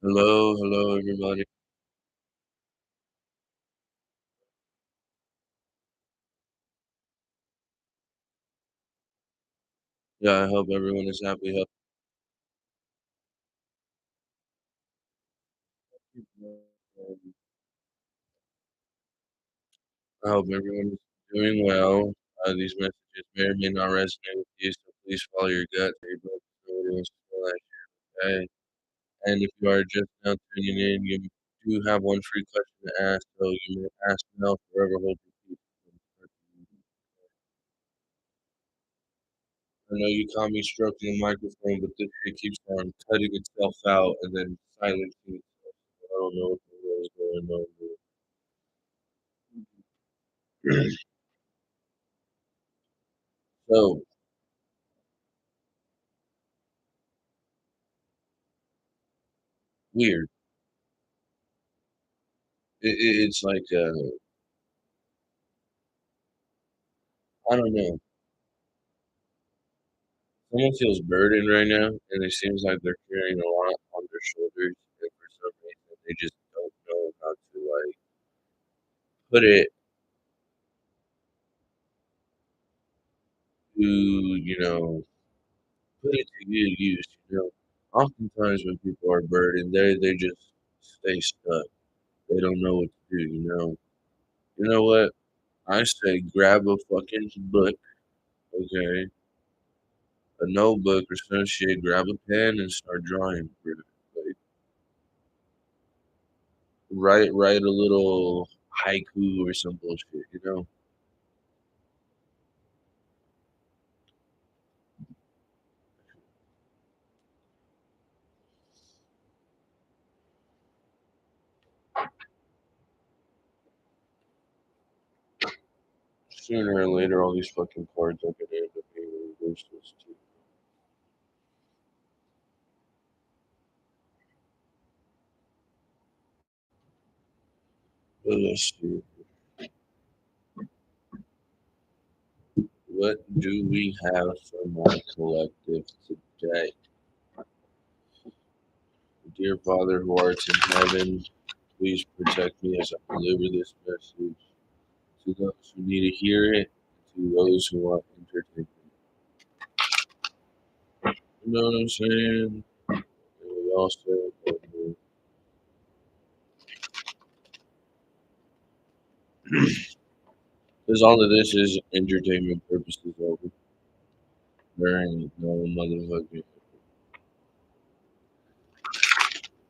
Hello, hello, everybody. Yeah, I hope everyone is happy. I hope everyone is doing well. These messages may or may not resonate with you, so please follow your gut. Your gut is what it was for that day. And if you are just now tuning in, you do have one free question to ask, so you may ask now, forever hold your peace. I know you caught me stroking the microphone, but this shit keeps on cutting itself out and then silencing itself. I don't know what the hell is going on here. So weird. It's like I don't know. Someone feels burdened right now, and it seems like they're carrying a lot on their shoulders, and for some reason they just don't know how to like put it to put it to good use. Oftentimes when people are burdened, they just stay stuck. They don't know what to do. You know what? I say grab a fucking book, okay, a notebook or some shit. Grab a pen and start drawing. Bro. Like, write a little haiku or some bullshit. Sooner or later, all these fucking cards are gonna end up being useless too. But let's see. What do we have for my collective today? Dear Father who art in heaven, please protect me as I deliver this message to those who need to hear it, to those who want entertainment. You know what I'm saying? And we also, because all of this is entertainment purposes only. There ain't no motherfucking.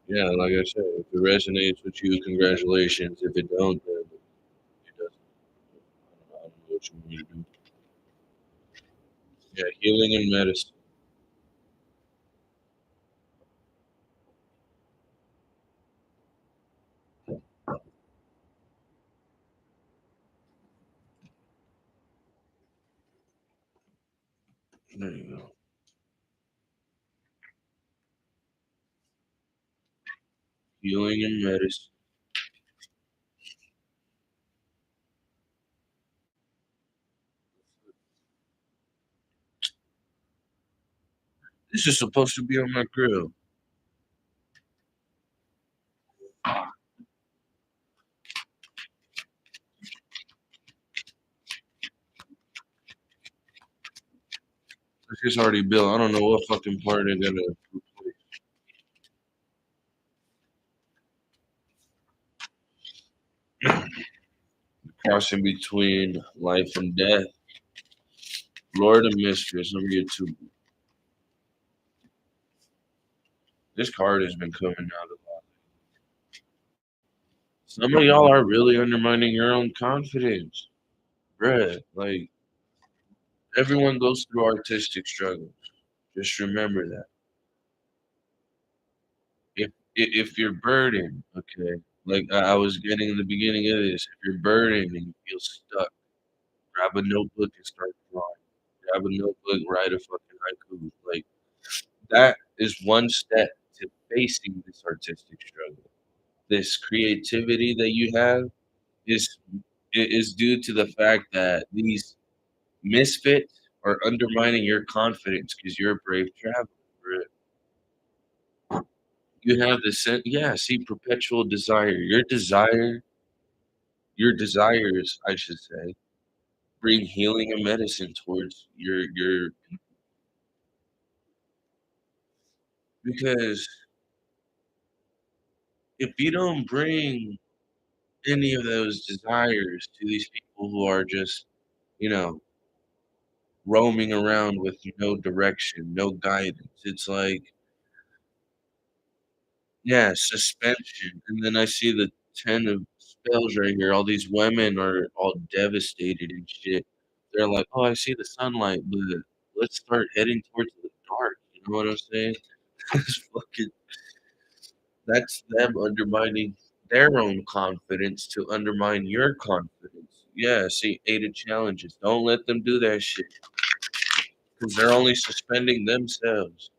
Yeah, like I said, if it resonates with you, congratulations. If it don't, then it doesn't. I don't know what you want me to do. Yeah, healing and medicine. There you go. Healing and medicine. This is supposed to be on my grill. It's already built. I don't know what fucking part they're gonna replace. Crossing between life and death. Lord and Mistress, number two. This card has been coming out a lot. Some of y'all are really undermining your own confidence. Bruh, like everyone goes through artistic struggles. Just remember that. If you're burdened, okay, like I was getting in the beginning of this, if you're burdened and you feel stuck, grab a notebook and start drawing. Grab a notebook, write a fucking haiku. Like that is one step to facing this artistic struggle. This creativity that you have is is due to the fact that these misfits are undermining your confidence because you're a brave traveler. You have the yeah, see, perpetual desire. Your desires, I should say, bring healing and medicine towards your because if you don't bring any of those desires to these people who are just, you know, roaming around with no direction, no guidance, it's like, yeah, suspension, and then I see the 10 of spells right here, all these women are all devastated and shit. They're like, "Oh, I see the sunlight, but let's start heading towards the dark." You know what I'm saying? It's fucking that's them undermining their own confidence to undermine your confidence. Yeah, see, 8 of challenges. Don't let them do that shit because 'cause they're only suspending themselves.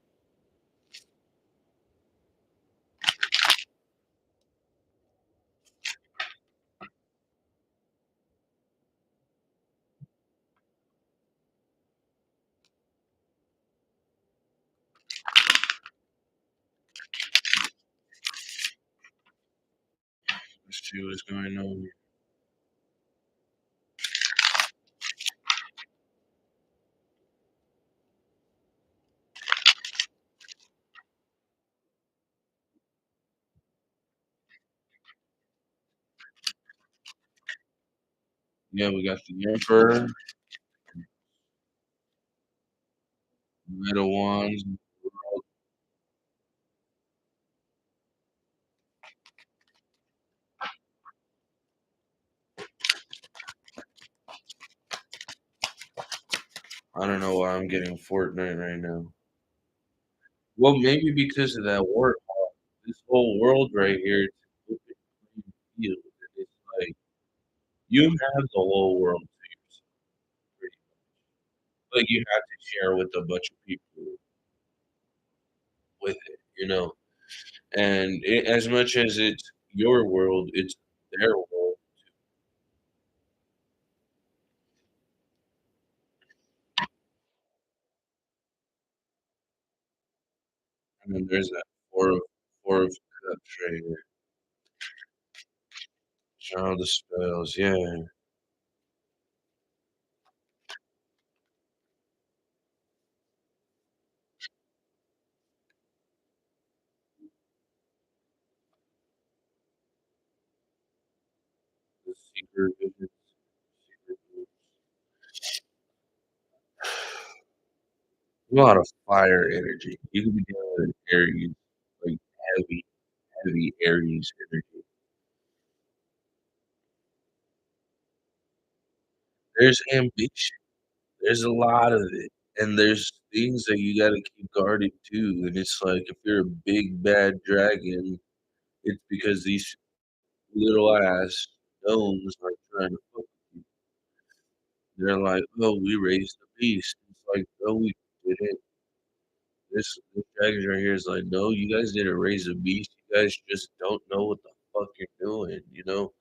Let's see what's going on here. Yeah, we got the Emperor, Knight of Wands. I don't know why I'm getting Fortnite right now. Well, maybe because of that war. This whole world right here, it's an open playing field. And it's like you have the whole world to yourself, pretty much. But you have to share with a bunch of people with it, you know. And as much as it's your world, it's their world. And then there's that four of cups right here. Child of spells, yeah. The secret visits, secret a lot of fire energy. You could be dealing with Aries, like heavy, heavy Aries energy. There's ambition. There's a lot of it. And there's things that you gotta keep guarding too. And it's like if you're a big bad dragon, it's because these little ass gnomes are trying to fuck with you. They're like, "Oh, we raised the beast." It's like, "No, we didn't." This dragon right here is like, "No, you guys didn't raise a beast. You guys just don't know what the fuck you're doing," you know?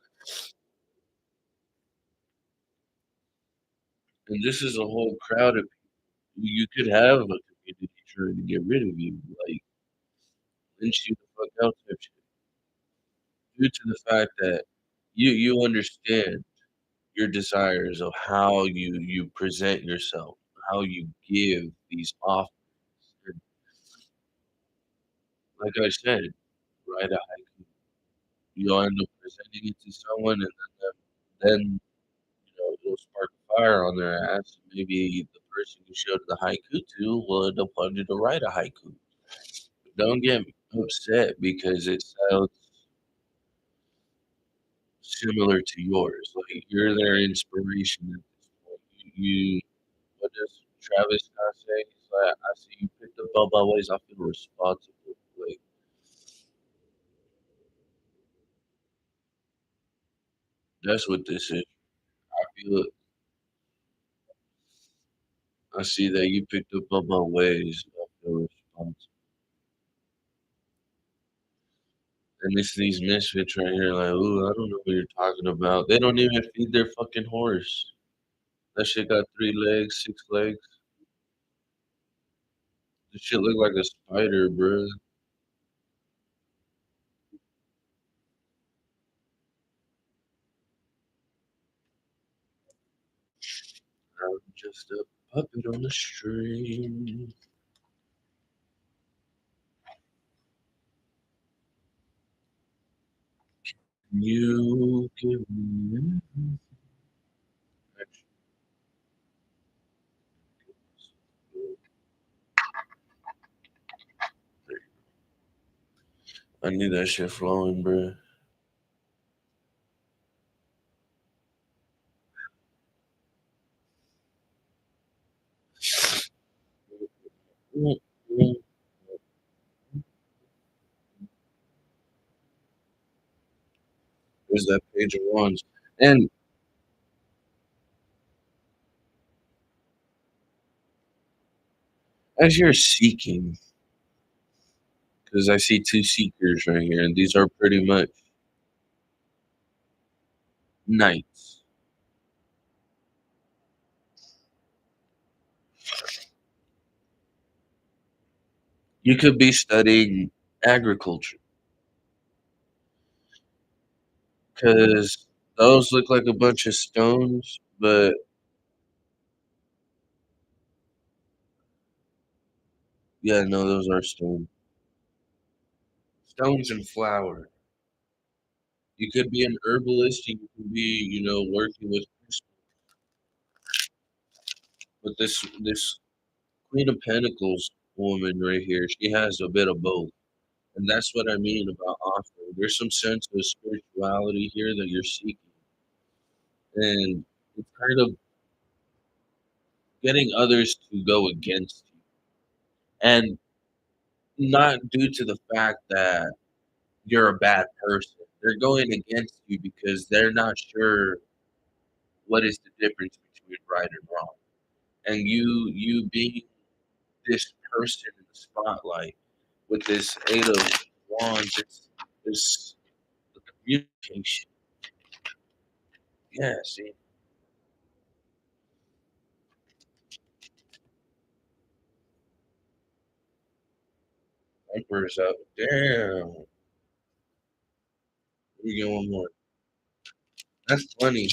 And this is a whole crowd of people. You could have a community trying to get rid of you, like, lynch you the fuck out type shit, due to the fact that you understand your desires of how you present yourself, how you give these offers. And like I said, write a haiku. You'll end up presenting it to someone, and then you know it'll spark a fire on their ass. Maybe the person you showed the haiku to will end up wanting to write a haiku. Don't get upset because it sounds similar to yours. Like you're their inspiration at this point. You what does Travis Scott say? He's like, I see you picked up Bubba Ways. I feel responsible. Like that's what this is. I feel I see that you picked up Bubba Ways. I feel responsible. And it's these misfits right here, like, ooh, I don't know what you're talking about. They don't even feed their fucking horse. That shit got 3 legs, 6 legs. This shit look like a spider, bruh. just a puppet on the string. You give me I need that shit flowing, bruh. There's that page of wands. And as you're seeking, because I see two seekers right here, and these are pretty much knights. You could be studying agriculture because those look like a bunch of stones, but yeah, no, those are stones. Stones and flour. You could be an herbalist, you could be, working with crystals. But this Queen of Pentacles woman right here, she has a bit of both. And that's what I mean about offering. There's some sense of spirituality here that you're seeking. And it's kind of getting others to go against you. And not due to the fact that you're a bad person. They're going against you because they're not sure what is the difference between right and wrong. And you being this person in the spotlight with this eight of wands, it's the communication. Yeah, see, Emperor's up. Damn. We get one more. That's funny.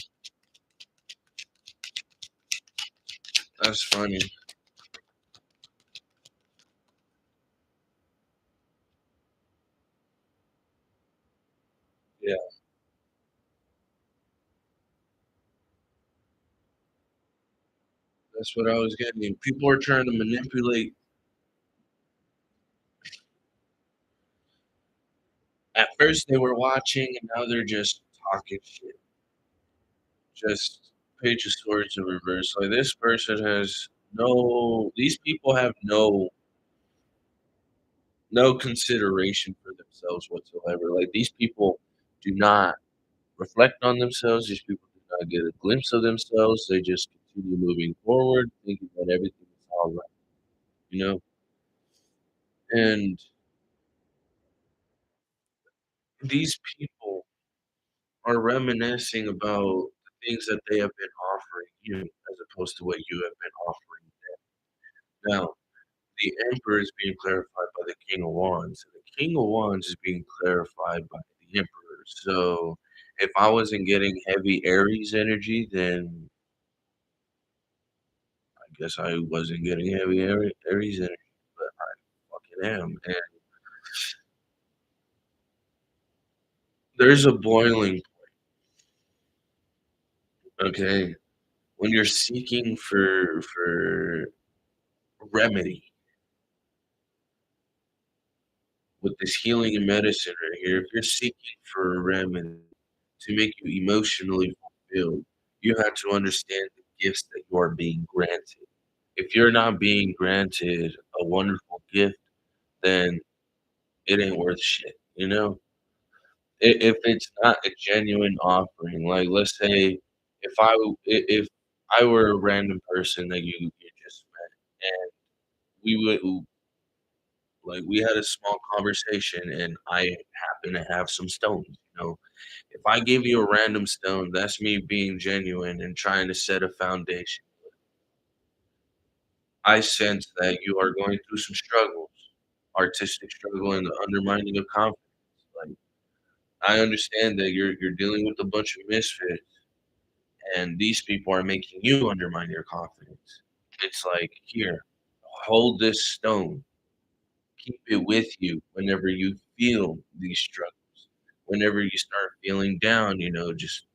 That's funny. Yeah, that's what I was getting. People are trying to manipulate. At first, they were watching, and now they're just talking shit. Just Page of Swords in reverse. Like this person has no. These people have no consideration for themselves whatsoever. Like these people do not reflect on themselves. These people do not get a glimpse of themselves. They just continue moving forward, thinking that everything is all right. You know, and these people are reminiscing about the things that they have been offering you as opposed to what you have been offering them. Now, the Emperor is being clarified by the King of Wands, and the King of Wands is being clarified by the Emperor. So, if I wasn't getting heavy Aries energy, then I guess I wasn't getting heavy Aries energy, but I fucking am. And there's a boiling, okay? When you're seeking for remedy with this healing and medicine right here, if you're seeking for a remedy to make you emotionally fulfilled, you have to understand the gifts that you are being granted. If you're not being granted a wonderful gift, then it ain't worth shit, you know? If it's not a genuine offering, like let's say if I were a random person that you just met and we would like we had a small conversation and I happen to have some stones, you know. If I give you a random stone, that's me being genuine and trying to set a foundation. I sense that you are going through some struggles, artistic struggle and the undermining of confidence. Like I understand that you're dealing with a bunch of misfits and these people are making you undermine your confidence. It's like, "Here, hold this stone. Keep it with you whenever you feel these struggles. Whenever you start feeling down, just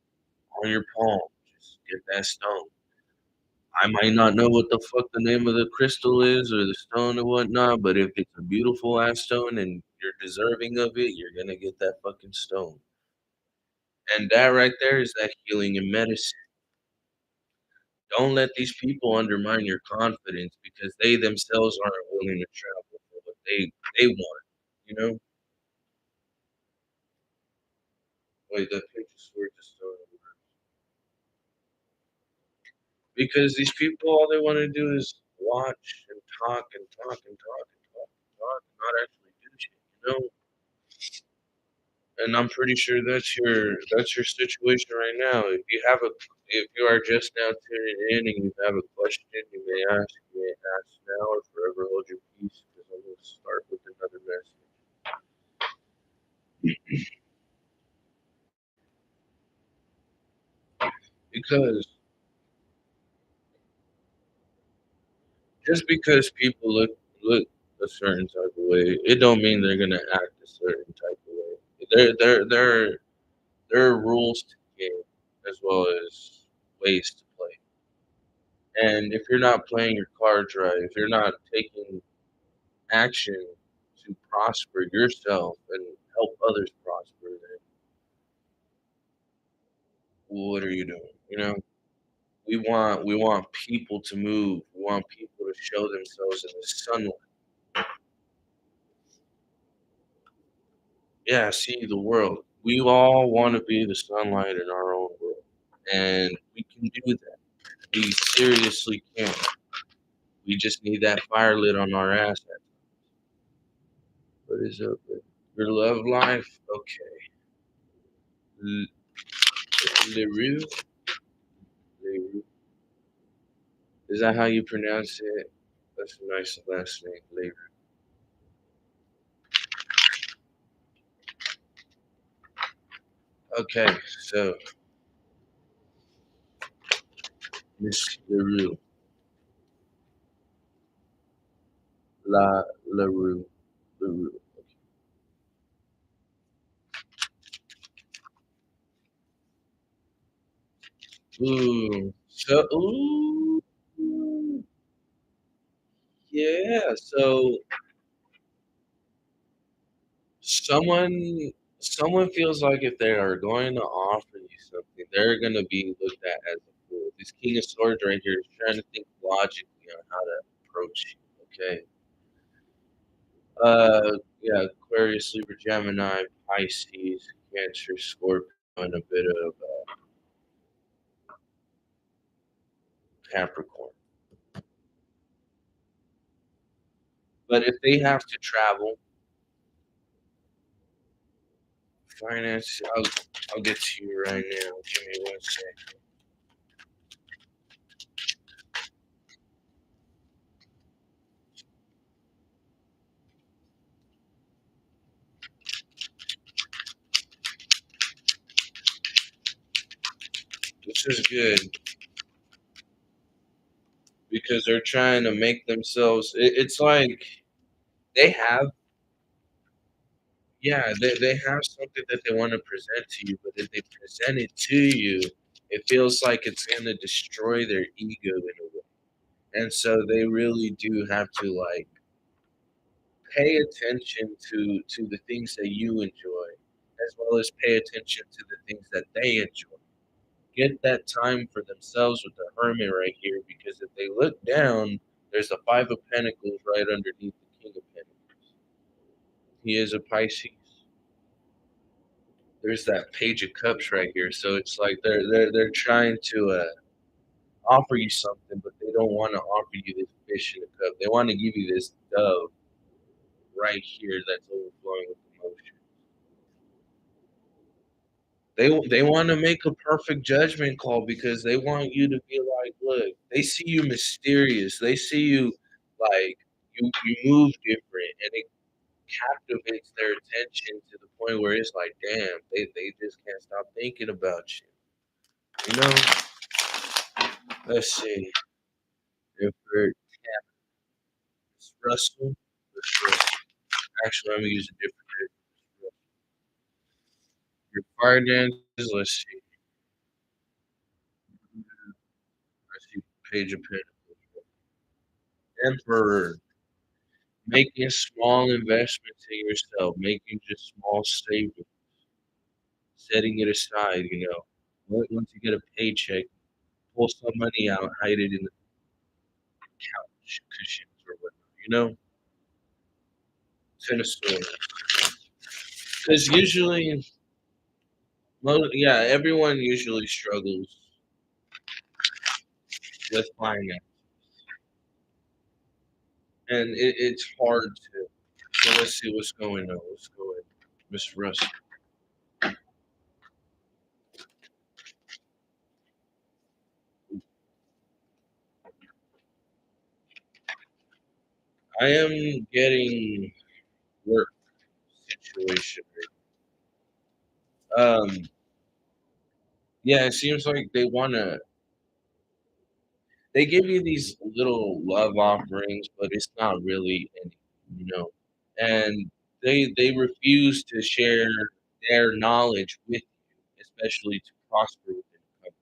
on your palm, just get that stone. I might not know what the fuck the name of the crystal is or the stone or whatnot, but if it's a beautiful ass stone and you're deserving of it, you're gonna get that fucking stone. And that right there is that healing in medicine. Don't let these people undermine your confidence because they themselves aren't willing to travel for what they want, you know? Wait, that picture sword just so because these people all they want to do is watch and talk and talk and talk and talk and talk and not actually do shit, you know? And I'm pretty sure that's your situation right now. If you are just now tuning in and you have a question, you may ask now or forever hold your peace because I'm going to start with another message. Because just because people look a certain type of way, it don't mean they're gonna act a certain type of way. There are rules to the game as well as ways to play. And if you're not playing your cards right, if you're not taking action to prosper yourself and help others prosper, then what are you doing? We want people to move. We want people to show themselves in the sunlight. Yeah, see the world. We all want to be the sunlight in our own world, and we can do that. We seriously can. We just need that fire lit on our ass. What is up with your love life? Okay. L- Leroux? Leroux. Is that how you pronounce it? That's a nice last name, Leroux. Okay, so Miss Leroux, La Leroux, Leroux. Ooh, yeah. So someone feels like if they are going to offer you something, they're gonna be looked at as a fool. This King of Swords right here is trying to think logically on how to approach you. Okay. Yeah, Aquarius, Libra, Gemini, Pisces, Cancer, Scorpio, and a bit of Capricorn. But if they have to travel, finance, I'll get to you right now. Give me one second. This is good because they're trying to make themselves. It's like they have, yeah, they have something that they want to present to you, but if they present it to you, it feels like it's going to destroy their ego in a way. And so they really do have to like pay attention to the things that you enjoy, as well as pay attention to the things that they enjoy. Get that time for themselves with the hermit right here, because if they look down, there's a five of pentacles right underneath the king of pentacles. He is a Pisces. There's that page of cups right here, so it's like they're trying to offer you something, but they don't want to offer you this fish in a cup. They want to give you this dove right here that's overflowing with emotion. They want to make a perfect judgment call because they want you to be like, look, they see you mysterious. They see you like you move different, and it captivates their attention to the point where it's like, damn, they just can't stop thinking about you. You know? Let's see. If we're Russell, actually, I'm gonna use a different name. Your finances. Let's see. I see Page of Pentacles. Emperor. Making small investments in yourself, making just small savings, setting it aside. Once you get a paycheck, pull some money out, hide it in the couch cushions or whatnot. Ten of Swords. Because usually, yeah, everyone usually struggles with finance, and it's hard to. So let's see what's going on. What's going on, Mr. Russell? I am getting work situation. Um, yeah, it seems like they give you these little love offerings, but it's not really any, you know. And they refuse to share their knowledge with you, especially to prosper within the company.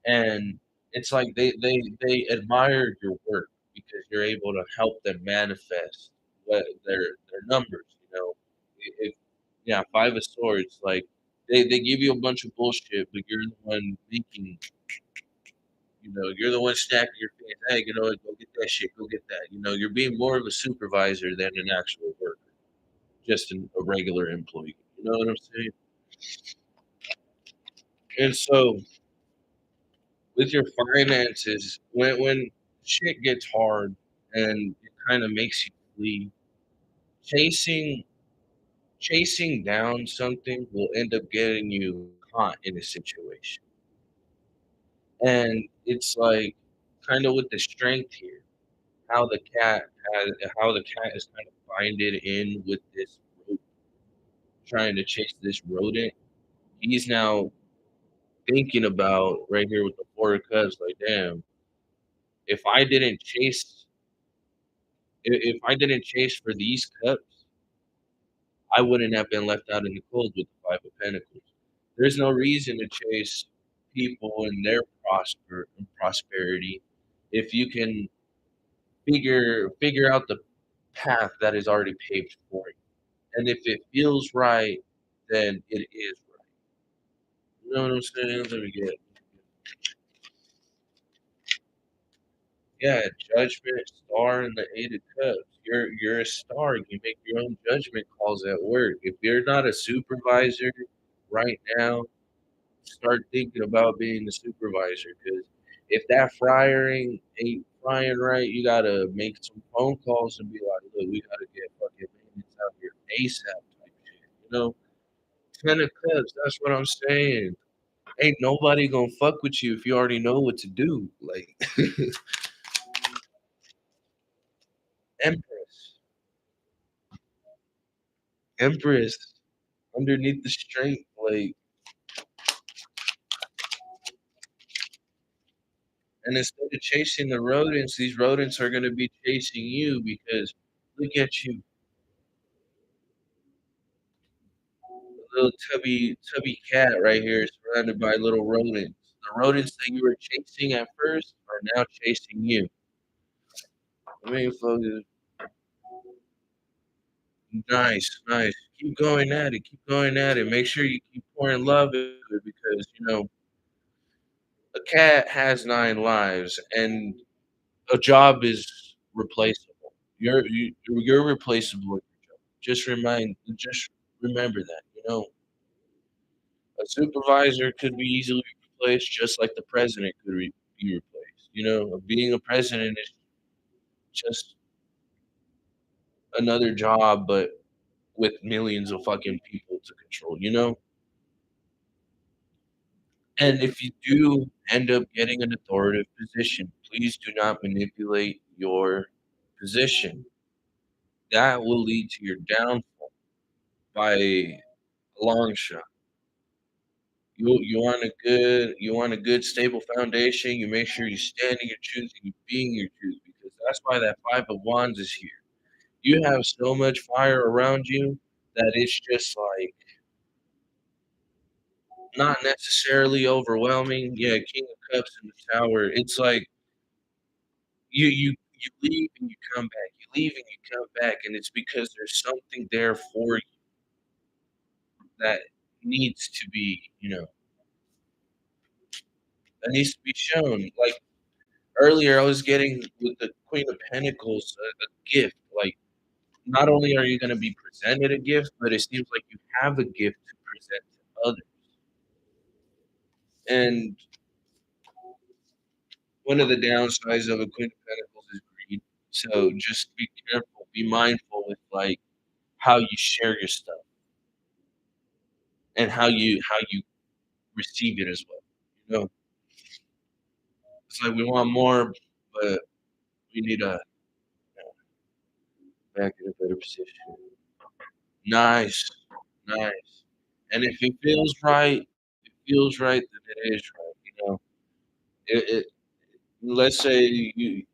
And it's like they admire your work because you're able to help them manifest what their numbers, If yeah, Five of Swords, like they give you a bunch of bullshit, but you're the one making you're the one stacking your fans. Hey, you know what? Go get that shit. Go get that. You're being more of a supervisor than an actual worker, just a regular employee. You know what I'm saying? And so, with your finances, when shit gets hard and it kind of makes you flee, chasing chasing down something will end up getting you caught in a situation. And it's like kind of with the strength here. how the cat how the cat is kind of binded in with this rope, trying to chase this rodent. He's now thinking about right here with the Four of Cups, like, damn, if I didn't chase, if I didn't chase for these cups, I wouldn't have been left out in the cold with the Five of Pentacles. There's no reason to chase people and their prosperity if you can figure out the path that is already paved for you. And if it feels right, then it is right. You know what I'm saying? Let me get yeah, judgment, star, and the Eight of Cups. You're a star. You make your own judgment calls at work. If you're not a supervisor right now, start thinking about being a supervisor. Because if that frying ain't frying right, you gotta make some phone calls and be like, "Look, we gotta get fucking maintenance out here ASAP." Type shit. Ten of Cups. That's what I'm saying. Ain't nobody gonna fuck with you if you already know what to do. Like Empress, Empress, underneath the strength, like, and instead of chasing the rodents, these rodents are gonna be chasing you because look at you, a little tubby cat right here surrounded by little rodents. The rodents that you were chasing at first are now chasing you. I mean, focus. Nice, nice. Keep going at it. Keep going at it. Make sure you keep pouring love into it because a cat has 9 lives, and a job is replaceable. You're replaceable at your job. Just remember that, A supervisor could be easily replaced just like the president could be replaced. Being a president is just another job, but with millions of fucking people to control. And if you do end up getting an authoritative position, please do not manipulate your position. That will lead to your downfall by a long shot. You want a good stable foundation. You make sure you stand in your truth and you being your truth because that's why that five of wands is here. You have so much fire around you that it's just like not necessarily overwhelming. Yeah, King of Cups in the tower. It's like you leave and you come back. You leave and you come back, and it's because there's something there for you that needs to be, that needs to be shown. Like earlier, I was getting with the Queen of Pentacles a gift. Like not only are you going to be presented a gift, but it seems like you have a gift to present to others. And one of the downsides of a Queen of Pentacles is greed. So just be careful, be mindful with like how you share your stuff and how you receive it as well. You know, it's like we want more, but we need to back in a better position. Nice, nice. And if it feels right, it feels right, then it is right. It let's say you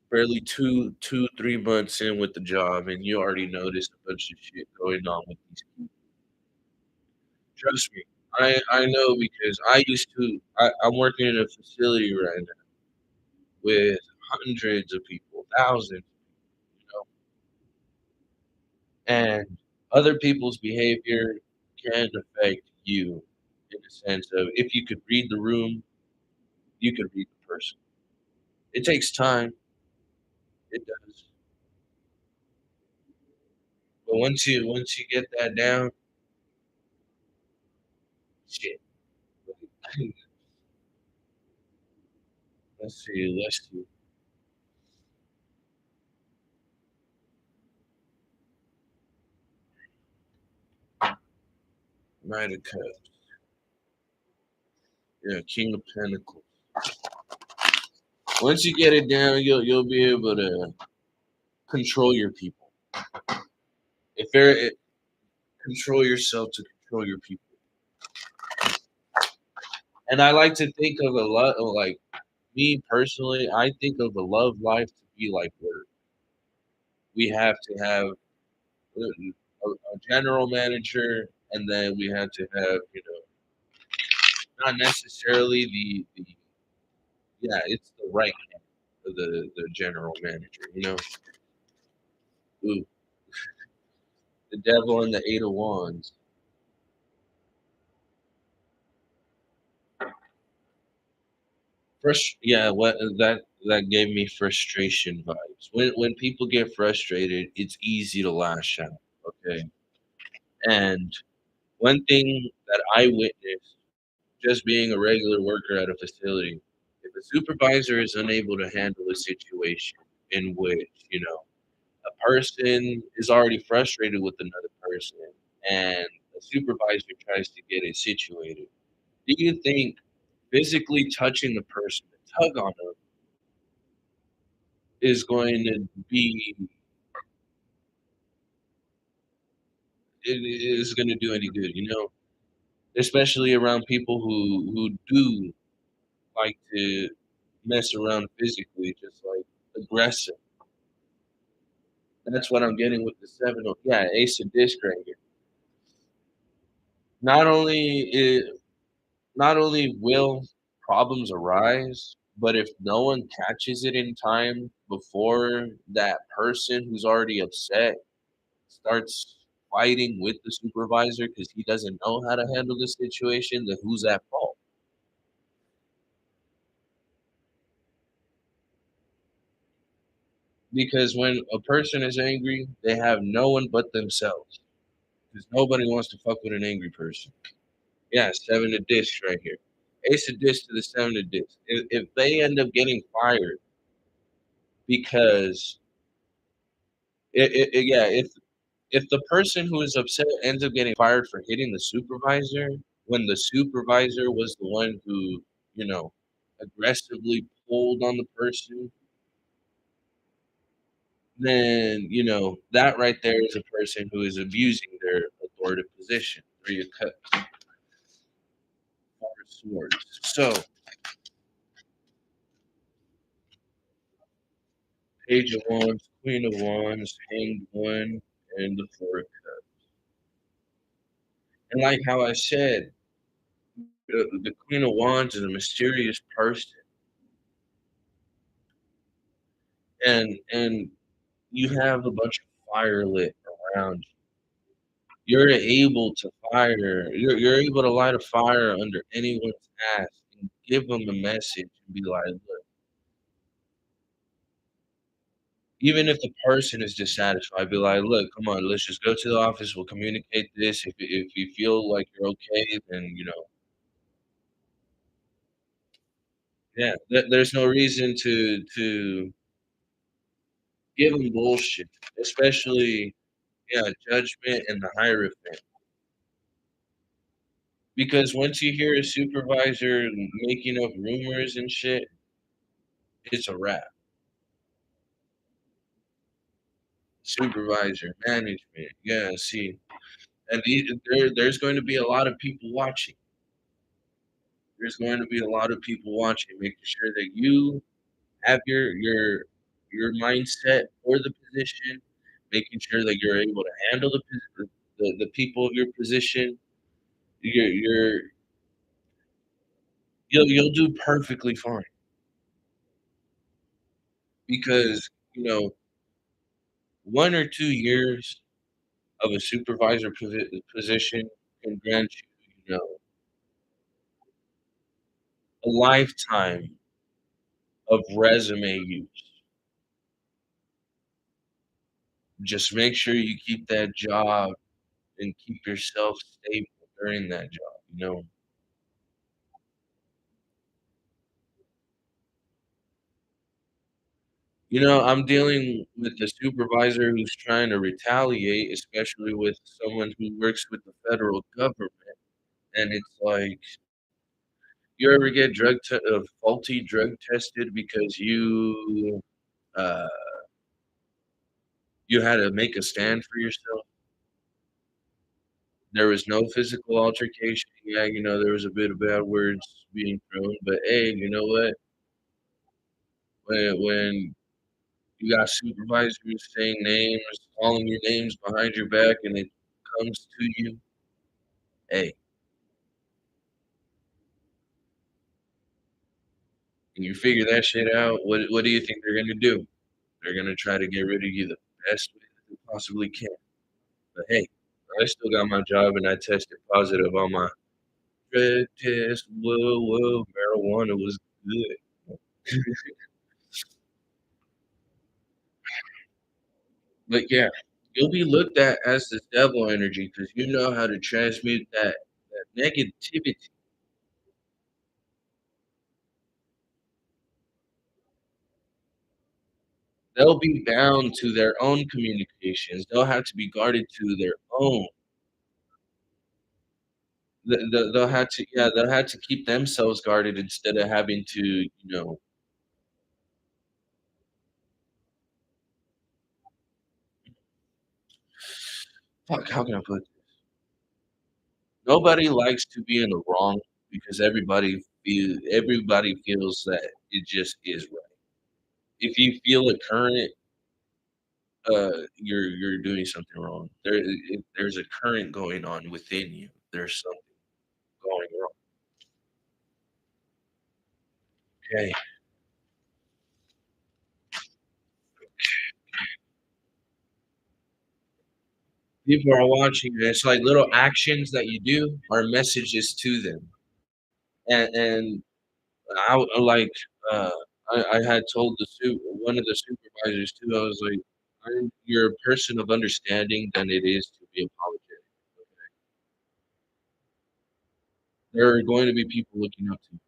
barely 3 months in with the job, and you already noticed a bunch of shit going on with these people. Trust me, I know because I'm working in a facility right now with hundreds of people, thousands, you know, and other people's behavior can affect you in the sense of if you could read the room, you could read the person. It takes time, it does, but once you get that down, shit. Let's see. Knight of Cups, yeah, King of Pentacles. Once you get it down, you'll be able to control your people. If they're control yourself to control your people. And I like to think of a lot of like me personally. I think of a love life to be like work. We have to have a general manager, and then we have to have not necessarily the yeah, it's the right hand of the general manager. Ooh, the devil and the eight of wands. Yeah, what that gave me frustration vibes. When people get frustrated, it's easy to lash out. Okay, and one thing that I witnessed just being a regular worker at a facility, if a supervisor is unable to handle a situation in which a person is already frustrated with another person, and a supervisor tries to get it situated, do you think physically touching the person, to tug on them, is going to be is going to do any good? Especially around people who do like to mess around physically, just like aggressive. That's what I'm getting with the seven. Yeah, ace of disc right here. Not only not only will problems arise, but if no one catches it in time before that person who's already upset starts fighting with the supervisor because he doesn't know how to handle the situation, then who's at fault? Because when a person is angry, they have no one but themselves. Because nobody wants to fuck with an angry person. Yeah, seven of discs right here. Ace of discs to the seven of discs. If they end up getting fired because yeah, if the person who is upset ends up getting fired for hitting the supervisor when the supervisor was the one who, you know, aggressively pulled on the person, then, that right there is a person who is abusing their authoritative position. Three of Cups, Swords. So, Page of Wands, Queen of Wands, Hanged One, and the Four of Cups. And like how I said, the Queen of Wands is a mysterious person, and you have a bunch of fire lit around you. You're able to fire. You're able to light a fire under anyone's ass and give them a message and be like, look, even if the person is dissatisfied, be like, look, come on, let's just go to the office. We'll communicate this. If you feel like you're okay, then yeah, there's no reason to give them bullshit, especially yeah, judgment and the hierophant. Because once you hear a supervisor making up rumors and shit, it's a wrap. Supervisor, management, yeah, see, and there's going to be a lot of people watching. There's going to be a lot of people watching, making sure that you have your mindset for the position, making sure that you're able to handle the people of your position. You're you'll do perfectly fine because you know 1 or 2 years of a supervisor position can grant you, a lifetime of resume use. Just make sure you keep that job and keep yourself stable during that job. I'm dealing with a supervisor who's trying to retaliate, especially with someone who works with the federal government, and it's like, you ever get faulty drug tested because uh, you had to make a stand for yourself? There was no physical altercation. Yeah, there was a bit of bad words being thrown, but hey, you know what? When you got supervisors saying names, calling your names behind your back, and it comes to you, hey, and you figure that shit out, what do you think they're gonna do? They're gonna try to get rid of you the best way that they possibly can. But hey, I still got my job and I tested positive on my drug test. Whoa, whoa, marijuana was good. But yeah, you'll be looked at as this devil energy because you know how to transmute that negativity. They'll be bound to their own communications. They'll have to be guarded to their own. They'll have to, yeah, they'll have to keep themselves guarded instead of having to, fuck, how can I put it? Nobody likes to be in the wrong because everybody feels that it just is right. If you feel it current, you're doing something wrong. If there's a current going on within you. There's something going wrong. Okay, people are watching. And it's like little actions that you do are messages to them. And like uh, I had told one of the supervisors too. I was like, You're a person of understanding than it is to be apologetic. There are going to be people looking up to you,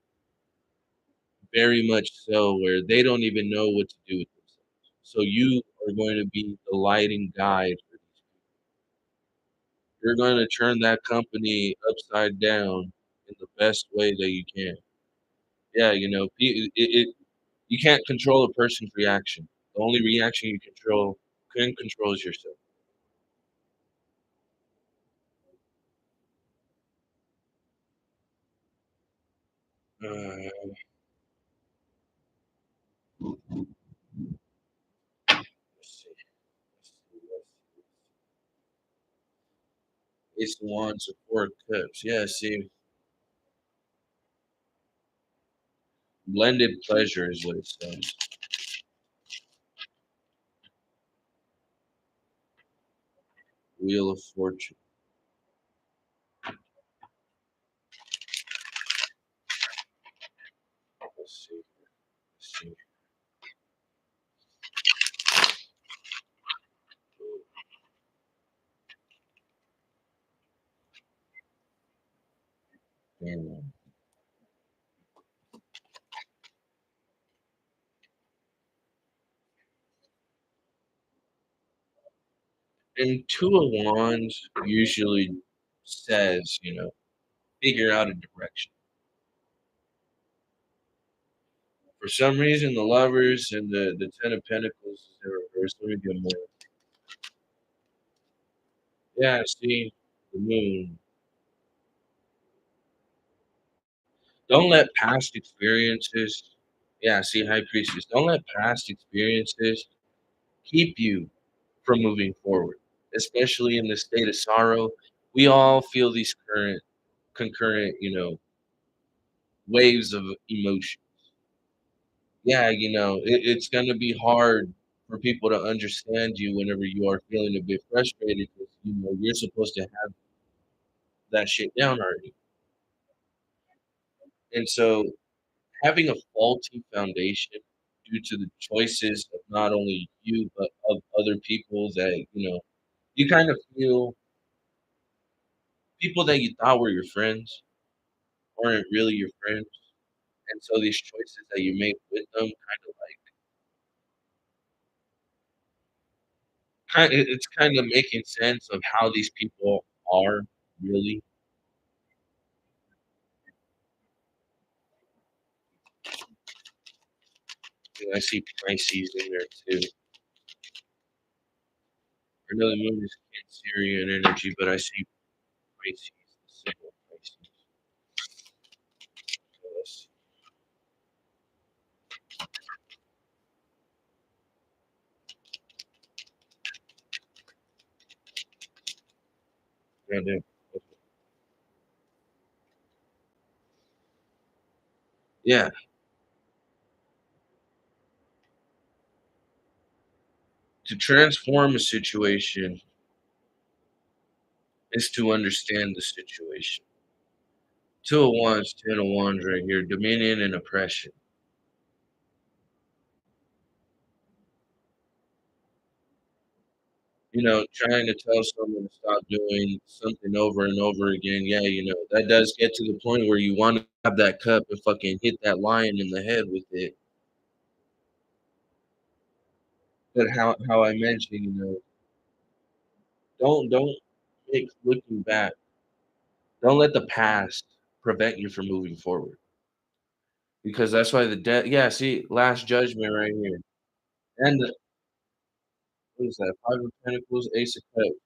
very much so, where they don't even know what to do with themselves. So you are going to be the lighting guide for these people. You're going to turn that company upside down in the best way that you can. Yeah, you can't control a person's reaction. The only reaction you can control is yourself. let's see. Let's see. It's the Wands of Four Cups. Yeah, see, blended pleasure is what it says. Wheel of Fortune. Let's see. Let's see. Damn. And Two of Wands usually says, figure out a direction. For some reason, the Lovers and the Ten of Pentacles is in reverse. Let me get more. Yeah, see, the Moon. Don't let past experiences, yeah, see, High Priestess, don't let past experiences keep you from moving forward, especially in the state of sorrow. We all feel these concurrent, waves of emotion. Yeah, it's going to be hard for people to understand you whenever you are feeling a bit frustrated because, you're supposed to have that shit down already. And so having a faulty foundation due to the choices of not only you, but of other people that, you kind of feel people that you thought were your friends aren't really your friends. And so these choices that you make with them it's kind of making sense of how these people are really. And I see Pisces in there too. I know the moon is Cancerian energy, but I see Pisces, the symbol of Pisces. So let's see. Yeah, to transform a situation is to understand the situation. Two of Wands, Ten of Wands right here, dominion and oppression. Trying to tell someone to stop doing something over and over again, yeah, that does get to the point where you wanna have that cup and fucking hit that lion in the head with it. But how I mentioned, don't make looking back. Don't let the past prevent you from moving forward, because that's why the death. Yeah, see, Last Judgment right here, and the what is that? Five of Pentacles, Ace of Cups.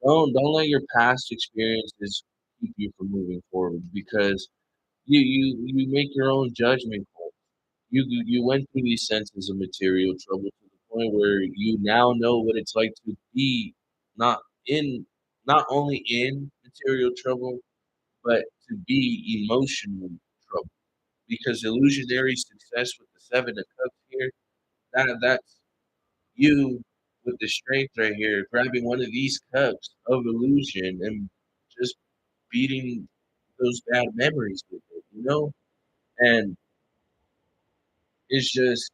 Don't let your past experiences keep you from moving forward because you make your own judgment call. You went through these senses of material trouble to the point where you now know what it's like to be not in not only in material trouble, but to be emotional trouble. Because illusionary success with the Seven of Cups here, that's you with the strength right here, grabbing one of these cups of illusion and just beating those bad memories with it. And it's just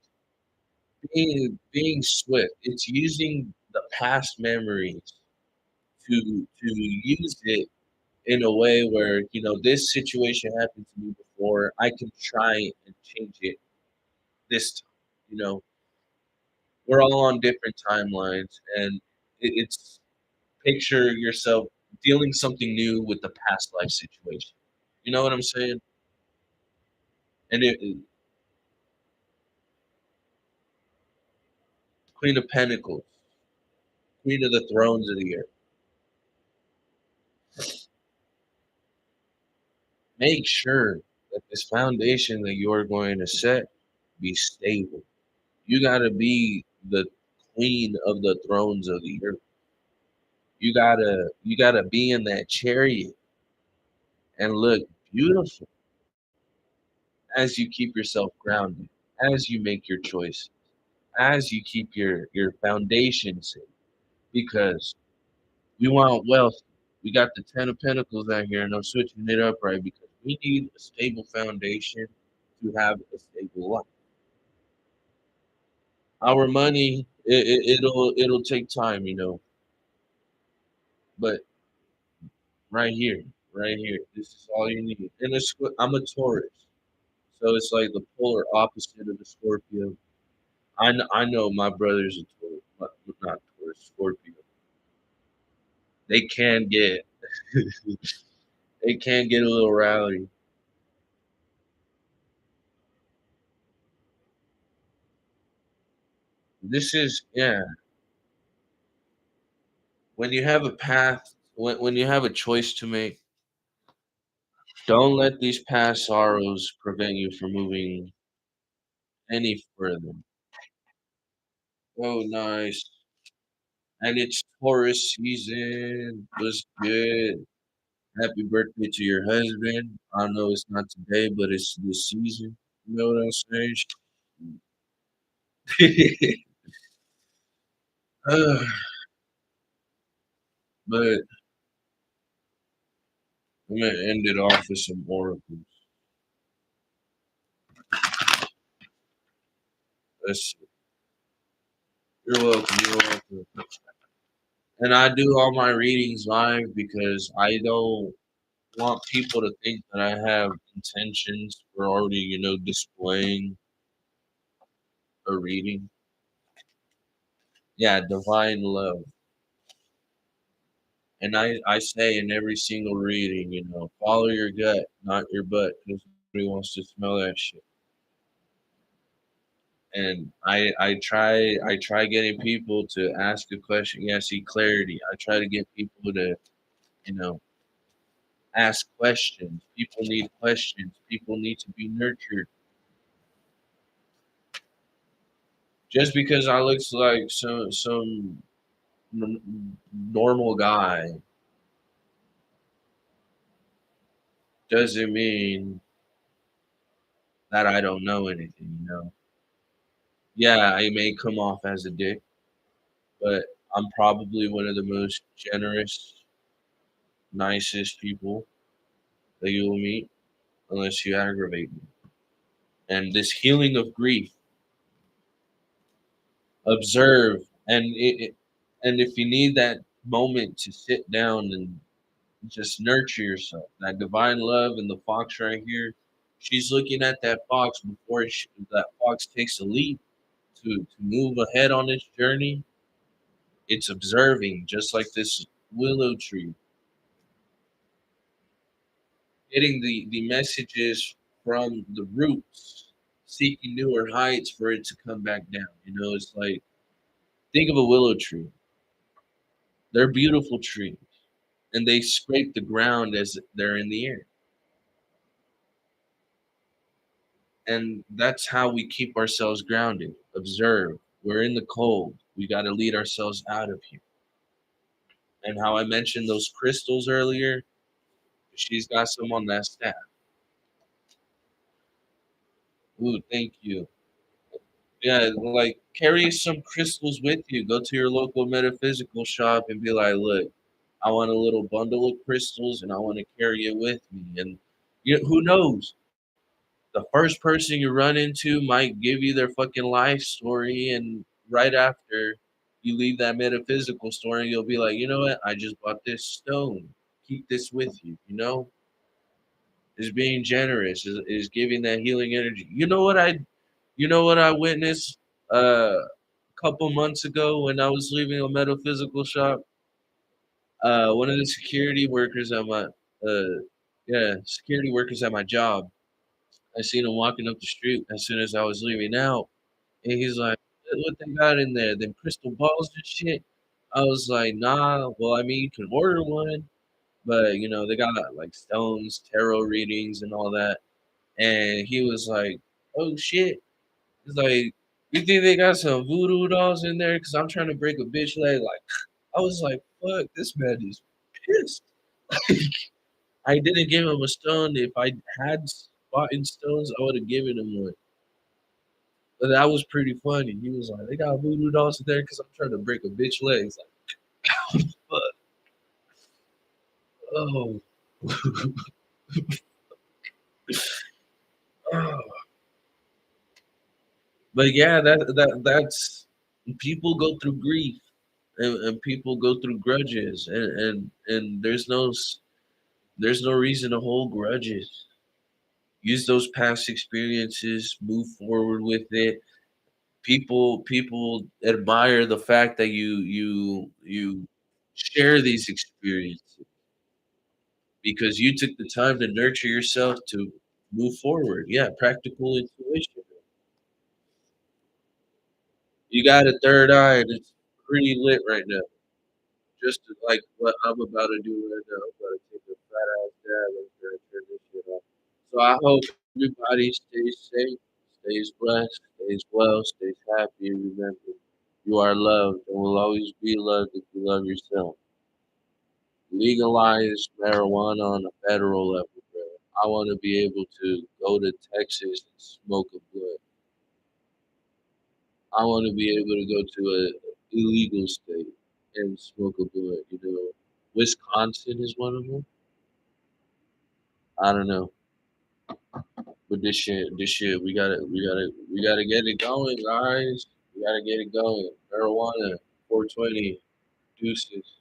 being swift. It's using the past memories to use it in a way where, this situation happened to me before. I can try and change it this time. You know, we're all on different timelines, and it's picture yourself dealing something new with the past life situation. You know what I'm saying? And Queen of Pentacles, Queen of the Thrones of the Earth. Make sure Let this foundation that you're going to set be stable. You gotta be the queen of the thrones of the earth. You gotta be in that chariot and look beautiful as you keep yourself grounded, as you make your choices, as you keep your foundation safe. Because we want wealth. We got the Ten of Pentacles out here, and I'm switching it up right because we need a stable foundation to have a stable life. Our money, it'll take time, but right here, this is all you need. And I'm a Taurus, so it's like the polar opposite of the Scorpio. I know my brother's a Taurus, not Taurus, Scorpio. They can get they can get a little rowdy. This is yeah. When you have a path, when you have a choice to make, don't let these past sorrows prevent you from moving any further. Oh, nice. And it's Taurus season. What's good? Happy birthday to your husband. I know it's not today, but it's this season. You know what I'm saying? Uh, but I'm gonna end it off with some oracles. Let's see. You're welcome. You're welcome. And I do all my readings live because I don't want people to think that I have intentions for already, displaying a reading. Yeah, divine love. And I say in every single reading, follow your gut, not your butt, because nobody wants to smell that shit. And I try getting people to ask a question. Yeah, see clarity. I try to get people to, you know, ask questions. People need questions. People need to be nurtured. Just because I look like normal guy doesn't mean that I don't know anything. Yeah, I may come off as a dick, but I'm probably one of the most generous, nicest people that you will meet unless you aggravate me. And this healing of grief, observe, and if you need that moment to sit down and just nurture yourself, that divine love and the fox right here, she's looking at that fox before that fox takes a leap to move ahead on its journey. It's observing, just like this willow tree, getting the messages from the roots, seeking newer heights for it to come back down. It's like, think of a willow tree. They're beautiful trees, and they scrape the ground as they're in the air. And that's how we keep ourselves grounded. Observe. We're in the cold. We got to lead ourselves out of here. And how I mentioned those crystals earlier, she's got some on that staff. Ooh, thank you. Yeah, like carry some crystals with you. Go to your local metaphysical shop and be like, look, I want a little bundle of crystals and I want to carry it with me. And who knows? The first person you run into might give you their fucking life story, and right after you leave that metaphysical store, and you'll be like, you know what? I just bought this stone. Keep this with you. Is being generous, is giving that healing energy. You know what I witnessed a couple months ago when I was leaving a metaphysical shop. One of the security workers at my security workers at my job. I seen him walking up the street as soon as I was leaving out, and he's like, "What they got in there? Them crystal balls and shit." I was like, "Nah. Well, I mean, you can order one, but they got like stones, tarot readings, and all that." and he was like, "Oh shit." He's like, "You think they got some voodoo dolls in there? Cause I'm trying to break a bitch leg." Like, I was like, "Fuck, this man is pissed." I didn't give him a stone. If I had bought in stones, I would have given him one. But that was pretty funny. He was like, "They got voodoo dolls in there because I'm trying to break a bitch leg." It's like, fuck. Oh. Oh. But yeah, that's people go through grief, and people go through grudges, and there's no reason to hold grudges. Use those past experiences, move forward with it. People admire the fact that you share these experiences because you took the time to nurture yourself to move forward. Yeah, practical intuition. You got a third eye, and it's pretty lit right now. Just like what I'm about to do right now. I'm about to take a fat ass dab and turn this shit off. So I hope everybody stays safe, stays blessed, stays well, stays happy, and remember, you are loved and will always be loved if you love yourself. Legalize marijuana on a federal level, bro. I want to be able to go to Texas and smoke a blunt. I want to be able to go to a illegal state and smoke a blunt. You know, Wisconsin is one of them. I don't know, but this shit, we gotta get it going, guys. We gotta get it going. Marijuana, 420, deuces.